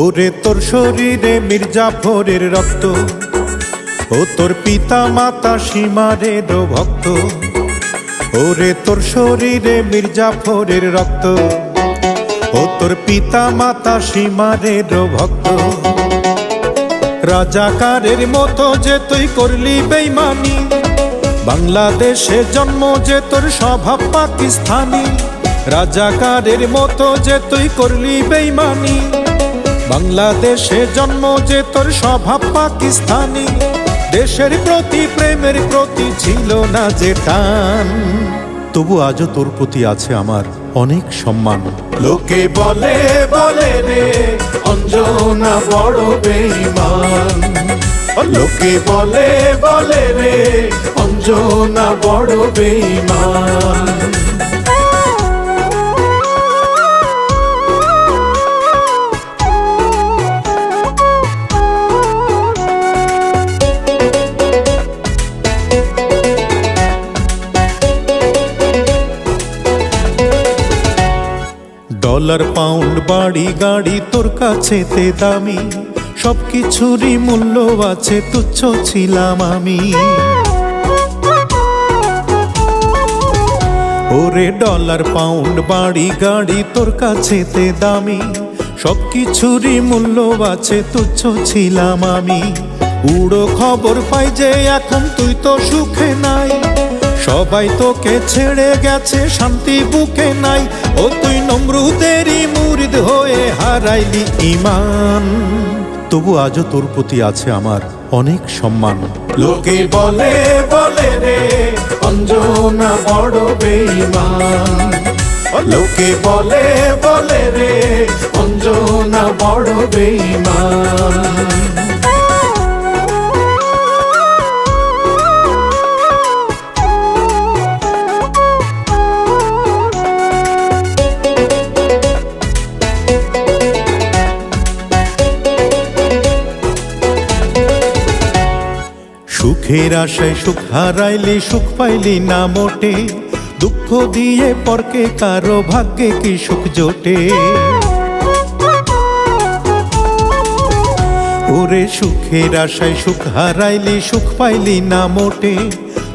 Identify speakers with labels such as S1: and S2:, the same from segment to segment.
S1: ওরে তোর শরীরে মির্জাফরের রক্ত, ও তোর পিতা মাতা সীমারের ভক্ত। ওরে তোর শরীরে মির্জাফরের রক্ত, ও তোর পিতা মাতা সীমারের ভক্ত। রাজাকারের মতো যে তুই করলি বেঈমানি, বাংলাদেশে জন্ম যে তোর স্বভাব পাকিস্তানি। রাজাকারের মতো যে তুই করলি বেঈমানি, বাংলাদেশে জন্ম যে তোর স্বভাব পাকিস্তানি। দেশের প্রতি প্রেমের প্রতি ছিল না যে টান, তবু আজও তোর প্রতি আছে আমার অনেক সম্মান।
S2: লোকে বলে বলে রে অঞ্জনা বড় বেঈমান, লোকে বলে বলে রে অঞ্জনা বড় বেঈমান।
S1: ডলার পাউন্ড বাড়ি গাড়ি তোর কাছেতে দামি, সবকিছুরই মূল্য আছে, তুচ্ছ ছিলাম আমি। ওরে ডলার পাউন্ড বাড়ি গাড়ি তোর কাছেতে দামি, সবকিছুরই মূল্য আছে, তুচ্ছ ছিলাম আমি। উড়ো খবর পাই যে এখন তুই তো সুখে নাই, সবাই তোকে ছেড়ে গেছে, শান্তি বুকে নাই। ও তুই নমরুদেরই মুরিদ হয়ে হারাইলি ঈমান, তবু আজও তোর প্রতি আছে আমার অনেক সম্মান।
S2: লোকে বলে বলে রে অঞ্জনা বড় বেঈমান, লোকে বলে বলে রে অঞ্জনা বড় বেঈমান।
S1: সুখের আশায় সুখ হারাইলি, সুখ পাইলি না মোটে, দুঃখ দিয়ে পরকে কারো ভাগ্যে কি সুখ জোটে। ওরে সুখের আশায় সুখ হারাইলি, সুখ পাইলি না মোটে,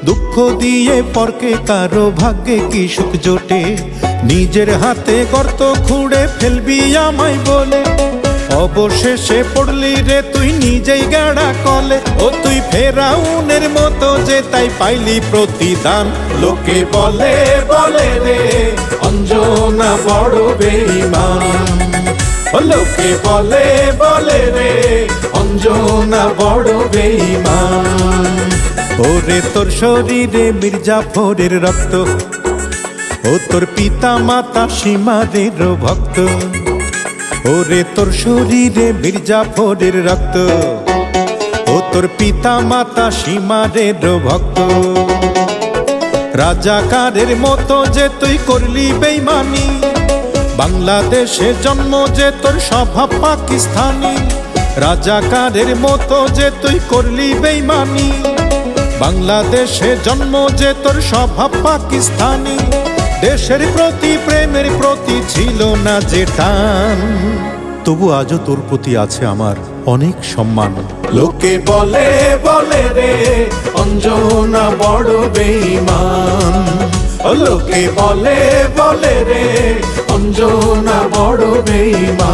S1: দুঃখ দিয়ে পরকে কারো ভাগ্যে কি সুখ জোটে। নিজের হাতে গর্ত খুঁড়ে ফেলবি আমায় বলে, অবশেষে পড়লি রে তুই নিজেই গাড়া কলে। ও তুই ফেরাউনের মতো যে তাই পাইলি প্রতিদান।
S2: লোকে বলে বলে রে অঞ্জনা বড় বেঈমান, লোকে বলে বলে রে অঞ্জনা বড় বেঈমান।
S1: ওরে তোর শরীরে মির্জাফরের রক্ত, ও তোর পিতা মাতা সীমারের ভক্ত। ওরে তোর শরীরে মির্জাফরের রক্ত, ও তোর পিতা মাতা সীমারের ভক্ত। রাজাকারের মতো যে তুই করলি বেঈমানি, বাংলাদেশে জন্ম যে তোর স্বভাব পাকিস্তানি। রাজাকারের মতো যে তুই করলি বেঈমানি, বাংলাদেশে জন্ম যে তোর স্বভাব পাকিস্তানি। দেশের প্রতি প্রেমের প্রতি ছিল না যে টান, তবু আজও তোর প্রতি আছে আমার অনেক সম্মান।
S2: লোকে বলে বলে রে অঞ্জনা বড় বেঈমান, লোকে বলে বলে রে অঞ্জনা বড় বেঈমান।